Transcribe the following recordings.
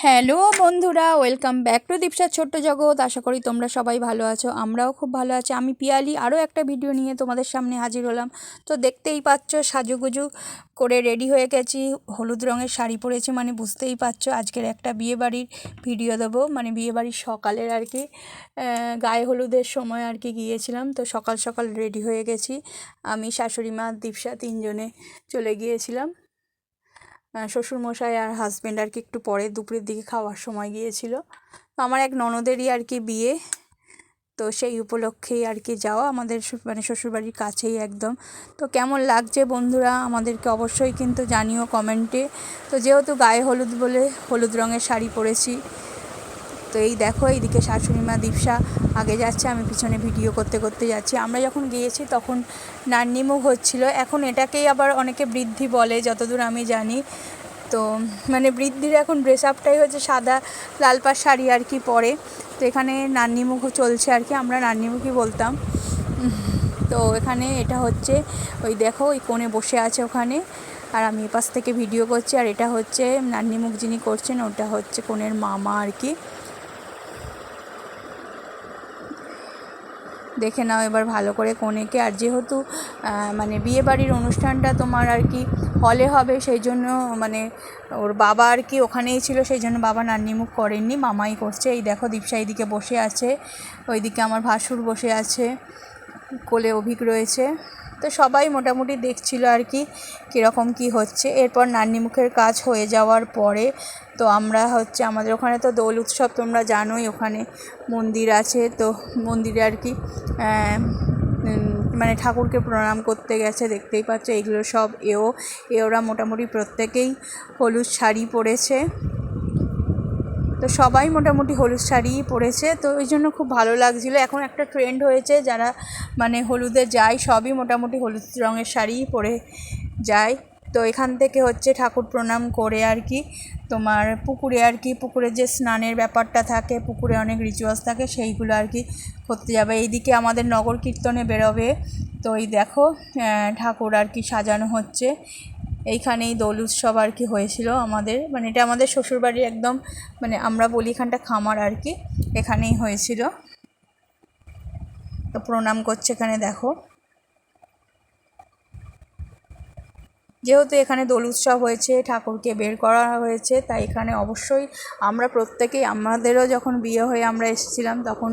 Hello বন্ধুরা, welcome back to দীপসার ছোট্ট জগৎ। আশা করি তোমরা সবাই ভালো আছো, আমরাও খুব ভালো আছি। আমি পিয়ালি আরও একটা ভিডিও নিয়ে তোমাদের সামনে হাজির হলাম। তো দেখতেই পাচ্ছ সাজুগুজু করে রেডি হয়ে গেছি, হলুদ রঙের শাড়ি পরেছি, মানে বুঝতেই পারছো আজকের একটা বিয়েবাড়ির ভিডিও দেবো, মানে বিয়েবাড়ির সকালের আর কি, গায়ে হলুদের সময় আর কি গিয়েছিলাম। তো সকাল সকাল রেডি হয়ে গেছি, আমি শাশুড়ি মা দীপসা তিনজনে চলে গিয়েছিলাম। শ্বশুরমশাই আর হাজব্যান্ড আর কি একটু পরে দুপুরের দিকে খাওয়ার সময় গিয়েছিল। তো আমার এক ননদেরই আর কি বিয়ে, তো সেই উপলক্ষেই আর কি যাওয়া, আমাদের মানে শ্বশুরবাড়ির কাছেই একদম। তো কেমন লাগছে বন্ধুরা আমাদেরকে অবশ্যই কিন্তু জানিও কমেন্টে। তো যেহেতু গায়ে হলুদ বলে হলুদ রঙের শাড়ি পরেছি। তো এই দেখো এইদিকে শাশুড়ি মা দীপসা আগে যাচ্ছে, আমি পিছনে ভিডিও করতে করতে যাচ্ছি। আমরা যখন গিয়েছি তখন নান্নিমুখ হচ্ছিল, এখন এটাকেই আবার অনেকে বৃদ্ধি বলে যতদূর আমি জানি। তো মানে বৃদ্ধির এখন ড্রেস আপটাই হচ্ছে সাদা লাল পাড় শাড়ি আর কি পরে। তো এখানে নান্নিমুখও চলছে আর কি, আমরা নান্নিমুখই বলতাম। তো এখানে এটা হচ্ছে ওই দেখো ওই কোণে বসে আছে ওখানে, আর আমি এপাশ থেকে ভিডিও করছি। আর এটা হচ্ছে নান্নিমুখ যিনি করছেন, ওটা হচ্ছে কোণের মামা আর কি। দেখে নাও এবার ভালো করে কনেকে। আর যেহেতু মানে বিয়েবাড়ির অনুষ্ঠানটা তোমার আর কি হলে হবে, সেই জন্য মানে ওর বাবা আর কি ওখানেই ছিল, সেই জন্য বাবা নান্নিমুখ করেননি, মামাই করছে। এই দেখো দীপসা এইদিকে বসে আছে, ওইদিকে আমার ভাসুর বসে আছে, কোলে অভিক রয়েছে। তো সবাই মোটামুটি দেখছিল আর কি কীরকম কী হচ্ছে। এরপর নান্নিমুখের কাজ হয়ে যাওয়ার পরে তো আমরা হচ্ছে আমাদের ওখানে তো দোল উৎসব তোমরা জানোই, ওখানে মন্দির আছে। তো মন্দিরে আর কি মানে ঠাকুরকে প্রণাম করতে গেছে, দেখতেই পাচ্ছ এইগুলো সব ওরা মোটামুটি প্রত্যেকেই হলুদ শাড়ি পরেছে। তো সবাই মোটামুটি হলুদ শাড়িই পরেছে, তো ওই জন্য খুব ভালো লাগছিলো। এখন একটা ট্রেন্ড হয়েছে, যারা মানে হলুদে যায় সবই মোটামুটি হলুদ রঙের শাড়িই পরে যায়। তো এখান থেকে হচ্ছে ঠাকুর প্রণাম করে আর কি তোমার পুকুরে আর কি, পুকুরে যে স্নানের ব্যাপারটা থাকে, পুকুরে অনেক রিচুয়ালস থাকে, সেইগুলো আর কি করতে যাবে। এইদিকে আমাদের নগর কীর্তনে বেরোবে। তো এই দেখো ঠাকুর আর কি সাজানো হচ্ছে। এইখানেই দোল উৎসব আর কি হয়েছিল আমাদের, মানে এটা আমাদের শ্বশুরবাড়ির একদম, মানে আমরা বলি এখানটা খামার আর কি, এখানেই হয়েছিল। তো প্রণাম করছে এখানে দেখো, যেহেতু এখানে দোল উৎসব হয়েছে, ঠাকুরকে বের করা হয়েছে, তাই এখানে অবশ্যই আমরা প্রত্যেকেই, আমাদেরও যখন বিয়ে হয়ে আমরা এসেছিলাম তখন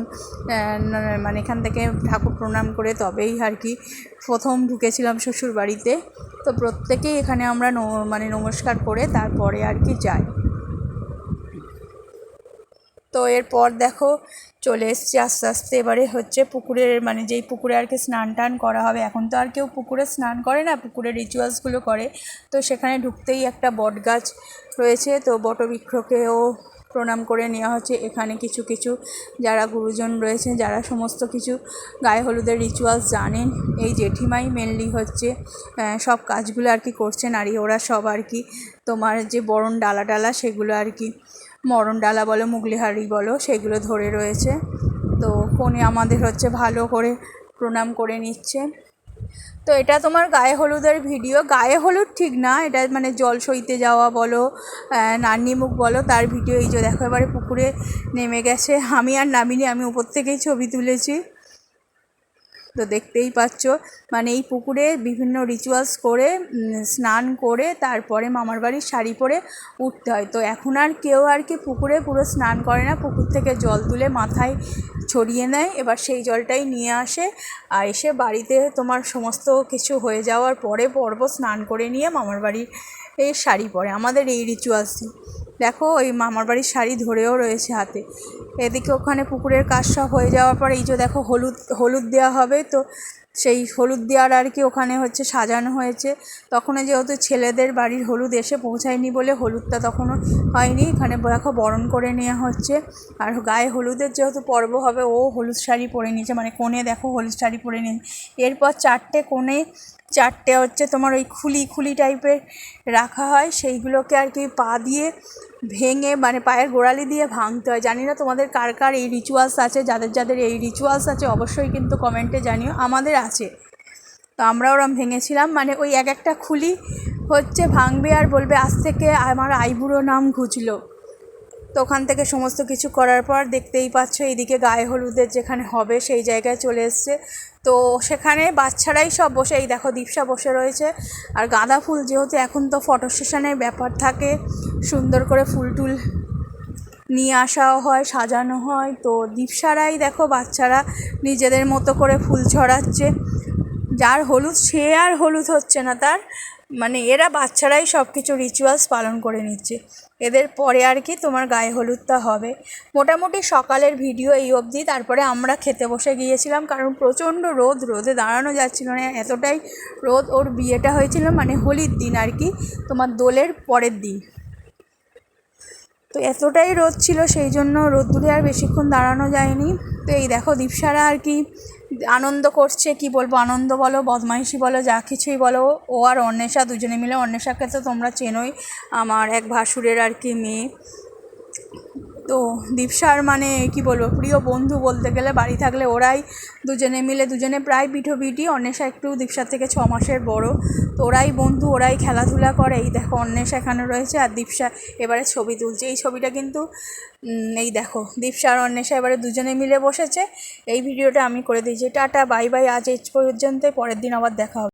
মানে এখান থেকে ঠাকুর প্রণাম করে তবেই আর কি প্রথম ঢুকেছিলাম শ্বশুর বাড়িতে। তো প্রত্যেকেই এখানে আমরা মানে নমস্কার করে তারপরে আর কি যাই। তো এরপর দেখো চলে এসছি আস্তে আস্তে, এবারে হচ্ছে পুকুরের, মানে যেই পুকুরে আর কি স্নান টান করা হবে। এখন তো আর কেউ পুকুরে স্নান করে না, পুকুরের রিচুয়ালসগুলো করে। তো সেখানে ঢুকতেই একটা বট গাছ রয়েছে, তো বটবৃক্ষকেও প্রণাম করে নেওয়া হচ্ছে। এখানে কিছু কিছু যারা গুরুজন রয়েছে, যারা সমস্ত কিছু গায়ে হলুদের রিচুয়ালস জানেন, এই জেঠিমাই মেনলি হচ্ছে সব কাজগুলো আর কি করছেন। আর ওরা সব আর কি তোমার যে বরণ ডালা সেগুলো আর কি, মরণ ডালা বলো মুগলি হাঁড়ি বলো, সেগুলো ধরে রয়েছে। তো কনে আমাদের হচ্ছে ভালো করে প্রণাম করে নিচ্ছে। তো এটা তোমার গায়ে হলুদের ভিডিও, গায়ে হলুদ ঠিক না, এটা মানে জল সইতে যাওয়া বলো, নান্নিমুখ বলো, তার ভিডিও। এই যে দেখো এবারে পুকুরে নেমে গেছে, আমি আর নামিনি, আমি উপর থেকেই ছবি তুলেছি। তো দেখতেই পাচ্ছ মানে এই পুকুরে বিভিন্ন রিচুয়ালস করে স্নান করে তারপরে মামার বাড়ির শাড়ি পরে উঠতে হয়। তো এখন আর কেউ আর কি পুকুরে পুরো স্নান করে না, পুকুর থেকে জল তুলে মাথায় ছড়িয়ে নেয়, এবার সেই জলটাই নিয়ে আসে, আর এসে বাড়িতে তোমার সমস্ত কিছু হয়ে যাওয়ার পরে স্নান করে নিয়ে মামার বাড়ির এই শাড়ি পরে, আমাদের এই রিচুয়ালসই। দেখো ওই মামার বাড়ির শাড়ি ধরেও রয়েছে হাতে। এদিকে ওখানে পুকুরের কাজ সব হয়ে যাওয়ার পর এই যে দেখো হলুদ দেওয়া হবে। তো সেই হলুদ দেওয়ার আর কি ওখানে হচ্ছে সাজানো হয়েছে। তখনও যেহেতু ছেলেদের বাড়ির হলুদ এসে পৌঁছায়নি বলে হলুদটা তখনও হয়নি, এখানে দেখো বরণ করে নেওয়া হচ্ছে। আর গায়ে হলুদের যেহেতু পর্ব হবে, ও হলুদ শাড়ি পরে নিয়েছে, মানে কোণে দেখো হলুদ শাড়ি পরে নিয়েছে। এরপর চারটে হচ্ছে তোমার ওই খুলি টাইপের রাখা হয়, সেইগুলোকে আর কি পা দিয়ে ভেঙে, মানে পায়ের গোড়ালি দিয়ে ভাঙতে হয়। জানি না তোমাদের কার কার এই রিচুয়ালস আছে, যাদের এই রিচুয়ালস আছে অবশ্যই কিন্তু কমেন্টে জানিও, আমাদের আছে। তো আমরা ওরম ভেঙেছিলাম, মানে ওই এক একটা খুলি হচ্ছে ভাঙবে আর বলবে আজ থেকে আমার আইবুড়ো নাম ঘুচলো। তো ওখান থেকে সমস্ত কিছু করার পর দেখতেই পাচ্ছ এইদিকে গায়ে হলুদের যেখানে হবে সেই জায়গায় চলে এসছে। তো সেখানে বাচ্চারাই সব বসে, এই দেখো দীপশা বসে রয়েছে। আর গাঁদা ফুল যেহেতু এখন তো ফটো সেশনের ব্যাপার থাকে, সুন্দর করে ফুল টুল নিয়ে আসাও হয়, সাজানো হয়। তো দীপসারাই দেখো বাচ্চারা নিজেদের মতো করে ফুল ছড়াচ্ছে। যার হলুদ সে আর হলুদ হচ্ছে না তার, মানে এরা বাচ্চারাই সব কিছু রিচুয়ালস পালন করে নিচ্ছে। এদের পরে আর কি তোমার গায়ে হলুদটা হবে। মোটামুটি সকালের ভিডিও এই অবধি। তারপরে আমরা খেতে বসে গিয়েছিলাম, কারণ প্রচণ্ড রোদে দাঁড়ানো যাচ্ছিল না, এতটাই রোদ। ওর বিয়েটা হয়েছিল মানে হোলির দিন আর কি, তোমার দোলের পরের দিন। তো এতটাই রোদ ছিল, সেই জন্য রোদ্দুরে আর বেশিক্ষণ দাঁড়ানো যায়নি। তো এই দেখো দীপসারা আর কি আনন্দ করছে, কি বলবো, আনন্দ বলো বদমাইশি বলো যা কিছুই বলো। ও আর অন্বেষা দুজনে মিলে, অন্বেষাকে তো তোমরা চেনোই, আমার এক ভাসুরের আর কি মেয়ে। তো দীপসার মানে কি বলবো প্রিয় বন্ধু বলতে গেলে, বাড়ি থাকলে ওরাই দুজনে মিলে, দুজনে প্রায় পিঠোপিঠি। অন্বেষা একটু দীপসার থেকে 6 মাসের বড়। তো ওরাই বন্ধু, ওরাই খেলাধুলা করে। এই দেখো অন্বেষা এখানে রয়েছে আর দীপসা এবারে ছবি তুলছে। এই ছবিটা কিন্তু এই দেখো দীপসা আর অন্বেষা এবারে দুজনে মিলে বসেছে। এই ভিডিওটা আমি করে দিয়েছি। টাটা বাই বাই, আজ এই পর্যন্ত, পরের দিন আবার দেখা হবে।